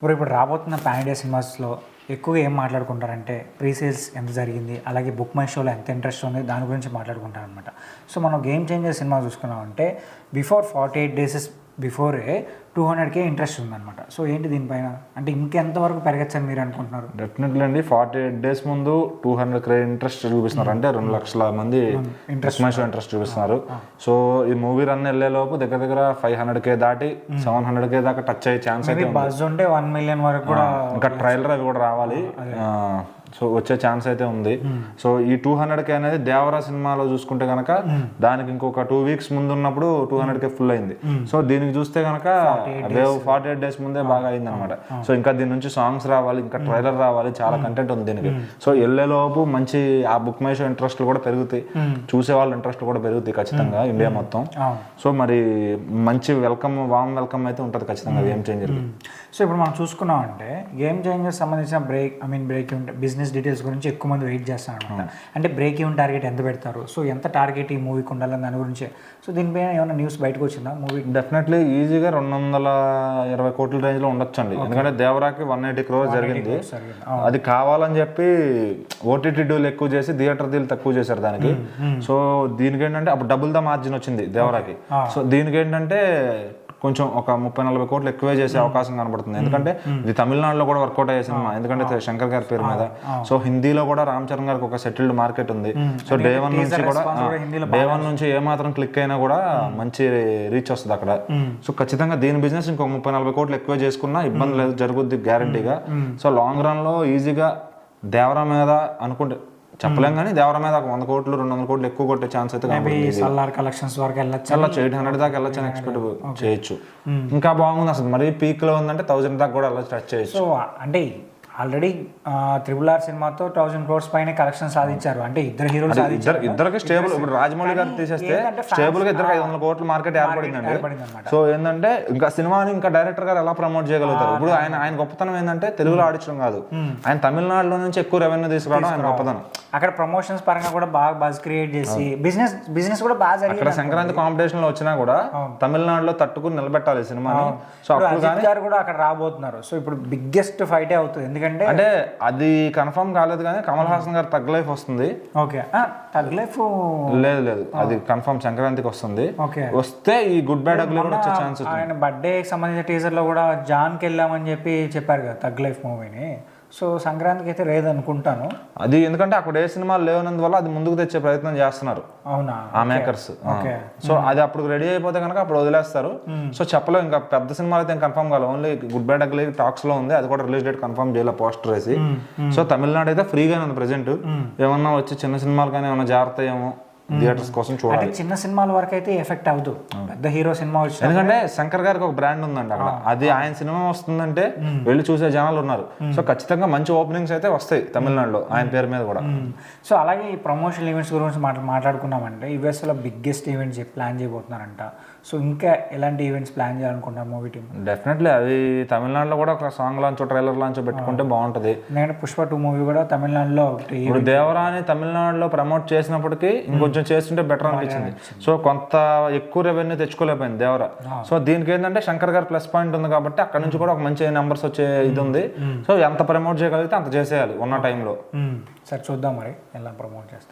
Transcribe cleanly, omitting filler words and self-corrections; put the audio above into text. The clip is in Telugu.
ఇప్పుడు రాబోతున్న పాన్ ఇండియా సినిమాస్లో ఎక్కువగా ఏం మాట్లాడుకుంటారంటే ప్రీ సేల్స్ ఎంత జరిగింది, అలాగే బుక్ మై షోలో ఎంత ఇంట్రెస్ట్ ఉంది దాని గురించి మాట్లాడుకుంటారు అనమాట. సో మనం గేమ్ చేంజర్ సినిమా చూసుకున్నామంటే బిఫోర్ 48 days బిఫోరే 200K ఇంట్రెస్ట్ ఉందన్నమాట. సో ఏంటి దీనిపైన అంటే ఇంకెంతవరకు పెరగచ్చని మీరు అనుకుంటున్నారు? డెఫినెట్లీ అండి. 48 days ముందు 200 crore ఇంట్రెస్ట్ చూపిస్తున్నారు, అంటే 2 లక్షల మంది ఇంట్రెస్ట్ చూపిస్తున్నారు. సో ఈ మూవీ రన్ వెళ్ళే లోపు దగ్గర దగ్గర 500K దాటి 700K దాకా టచ్ అయ్యే ఛాన్స్ అయితే బజ్ ఉంటే 1 million వరకు కూడా, ఇంకా ట్రైలర్ అవి కూడా రావాలి. సో వచ్చే ఛాన్స్ అయితే ఉంది. సో ఈ 200K అనేది దేవరా సినిమాలో చూసుకుంటే కనుక దానికి ఇంకొక 2 weeks ముందు ఉన్నప్పుడు 200K ఫుల్ అయింది. సో దీనికి చూస్తే కనుక 48 days ముందే బాగా అయింది అనమాట. సో ఇంకా దీని నుంచి సాంగ్స్ రావాలి, ఇంకా ట్రైలర్ రావాలి, చాలా కంటెంట్ ఉంది దీనికి. సో వెళ్ళేలోపు మంచి ఆ బుక్ మై షో ఇంట్రెస్ట్ కూడా పెరుగుతాయి, చూసే వాళ్ళ ఇంట్రెస్ట్ కూడా పెరుగుతాయి ఖచ్చితంగా ఇండియా మొత్తం. సో మరి మంచి వామ్ వెల్కమ్ అయితే ఉంటుంది ఖచ్చితంగా గేమ్ చేంజర్. సో ఇప్పుడు మనం చూసుకున్నాం అంటే గేమ్ చేంజర్ సంబంధించిన బ్రేక్ బిజినెస్ డీటెయిల్స్ గురించి ఎక్కువ మంది వెయిట్ చేస్తాను అనమాట. అంటే బ్రేక్ ఈవెన్ టార్గెట్ ఎంత పెడతారు, సో ఎంత టార్గెట్ ఈ మూవీకి ఉండాలని దాని గురించి. సో దీనిపైన ఏమైనా న్యూస్ బయటకు వచ్చిందా మూవీ? డెఫినెట్లీ ఈజీగా 220 కోట్ల రేంజ్ లో ఉండొచ్చు అండి. ఎందుకంటే దేవరాకి 180 crores జరిగింది. అది కావాలని చెప్పి ఓటీటీ డీల్ ఎక్కువ చేసి థియేటర్ డీల్ తక్కువ చేశారు దానికి. సో దీనికి ఏంటంటే అప్పుడు డబుల్ ద మార్జిన్ వచ్చింది దేవరాకి. సో దీనికి ఏంటంటే కొంచెం ఒక 30-40 కోట్లు ఎక్కువే చేసే అవకాశం కనబడుతుంది. ఎందుకంటే ఇది తమిళనాడులో కూడా వర్కౌట్ అయ్యే సినిమా, ఎందుకంటే శంకర్ గారి పేరు మీద. సో హిందీలో కూడా రామ్ చరణ్ గారికి ఒక సెటిల్డ్ మార్కెట్ ఉంది. సో డే వన్ నుంచి ఏ మాత్రం క్లిక్ అయినా కూడా మంచి రీచ్ వస్తుంది అక్కడ. సో ఖచ్చితంగా దీని బిజినెస్ ఇంకొక 30-40 కోట్లు ఎక్కువ చేసుకున్నా ఇబ్బంది లేదు, జరుగుద్ది గ్యారంటీగా. సో లాంగ్ రన్ లో ఈజీగా దేవరా మీద అనుకుంటే చెప్పలేం, కానీ దేవరా మీద 100 కోట్లు 200 కోట్లు ఎక్కువ కొట్టే ఛాన్స్ అయితే కలెక్షన్స్ వరకు వెళ్ళచ్చు, 800 దాకా వెళ్ళొచ్చు అని ఎక్స్పెక్ట్ చేయొచ్చు. ఇంకా బాగుంది అసలు, మరీ పీక్ లో ఉందంటే 1000 దాకా కూడా వెళ్ళొచ్చు, టచ్ చేయొచ్చు. సో అంటే ఆల్రెడీ RRR సినిమాతో 1000 crores పైన కలెక్షన్ సాధించారు. అంటే ఇద్దరు హీరోలు ఇద్దరికి స్టేబుల్. ఇప్పుడు రాజమౌళి గారు తీసేస్తే స్టేబుల్ గా ఇద్దరికి 500 కోట్ల మార్కెట్ ఏర్పడిందండి. సో ఏంటంటే ఇంకా సినిమాని ఇంకా డైరెక్టర్ గారు ఎలా ప్రమోట్ చేయగలుగుతారు? ఇప్పుడు ఆయన గొప్పతనం ఏంటంటే తెలుగులో ఆడించడం కాదు, ఆయన తమిళనాడులో నుంచి ఎక్కువ రెవెన్యూ తీసుకురావడం ఆయన గొప్పతనం. అక్కడ ప్రమోషన్స్ పరంగా కూడా బాగా బజ్ క్రియేట్ చేసి బిజినెస్ కూడా బాగా జరిగింది. అక్కడ సంక్రాంతి కాంపిటీషన్ లో వచ్చినా కూడా తమిళనాడులో తట్టుకుని నిలబెట్టాలి సినిమాని. సో అజిత్ గారు కూడా అక్కడ రాబోతున్నారు. సో ఇప్పుడు బిగ్గెస్ట్ ఫైటే అవుతుంది, ఎందుకంటే అంటే అది కన్ఫర్మ్ కాలేదు, కానీ కమల్ హాసన్ గారు తగ్ లైఫ్ వస్తుంది. ఓకే, తగ్ లైఫ్ లేదు అది కన్ఫర్మ్ సంక్రాంతికి వస్తుంది. వస్తే ఈ గుడ్ బ్యాడ్ అగ్లీ కూడా వచ్చే ఛాన్స్. ఆయన బర్త్డే సంబంధించిన టీజర్ లో కూడా జాన్కి వెళ్ళామని చెప్పి చెప్పారు కదా తగ్ లైఫ్ మూవీని. సో సంక్రాంతికి అయితే లేదనుకుంటాను అది, ఎందుకంటే అక్కడ ఏ సినిమాలు లేవనందువల్ల అది ముందుకు తెచ్చే ప్రయత్నం చేస్తున్నారు అవునా ఆ మేకర్స్. సో అది అప్పుడు రెడీ అయిపోతే కనుక అప్పుడు వదిలేస్తారు. సో చెప్పలేం, ఇంకా పెద్ద సినిమాలు అయితే కన్ఫర్మ్ కాదు, only good bad ugly talks లో ఉంది. అది కూడా రిలీజ్ డేట్ కన్ఫర్మ్ చేయాలి పోస్టర్ వేసి. సో తమిళనాడు అయితే ఫ్రీగానే ఉంది ప్రెసెంట్. ఏమన్నా వచ్చి చిన్న సినిమాలు కానీ ఏమన్నా జాగ్రత్త ఏమో థియేటర్స్ కోసం చూడాలి. చిన్న సినిమాల వరకు అయితే ఎఫెక్ట్ అవ్వదు, పెద్ద హీరో సినిమా వచ్చి. ఎందుకంటే శంకర్ గారికి ఒక బ్రాండ్ ఉందండి అక్కడ, అది ఆయన సినిమా వస్తుందంటే వెళ్ళి చూసే జనాలు ఉన్నారు. సో ఖచ్చితంగా మంచి ఓపెనింగ్స్ అయితే వస్తాయి తమిళనాడులో ఆయన పేరు మీద కూడా. సో అలాగే ఈ ప్రమోషనల్ ఈవెంట్స్ గురించి మాట్లాడుకున్నామంటే యుఎస్ లో బిగ్గెస్ట్ ఈవెంట్స్ ప్లాన్ చేయబోతున్నారంట. సో ఇంకా ఎలాంటి ఈవెంట్స్ ప్లాన్ చేయాలనుకుంటున్నారు మూవీ టీమ్? డెఫినెట్లీ అది తమిళనాడులో కూడా ఒక సాంగ్ లాంచ్ ట్రైలర్ లాంచ్ పెట్టుకుంటే బాగుంటది. నేను పుష్ప 2 మూవీ కూడా తమిళనాడులో ఇప్పుడు దేవరాని తమిళనాడులో ప్రమోట్ చేసినప్పటికీ ఇంకొంచెం చేస్తుంటే బెటర్ అనిపించింది. సో కొంత ఎక్కువ రెవెన్యూ తెచ్చుకోలేకపోయింది దేవరా. సో దీనికి ఏంటంటే శంకర్ గారు ప్లస్ పాయింట్ ఉంది కాబట్టి అక్కడ నుంచి కూడా ఒక మంచి నెంబర్స్ వచ్చే ఇది ఉంది. సో ఎంత ప్రమోట్ చేయగలిగితే అంత చేసేయాలి ఉన్న టైంలో. సరే చూద్దాం మరి ఎలా ప్రమోట్ చేస్తాం.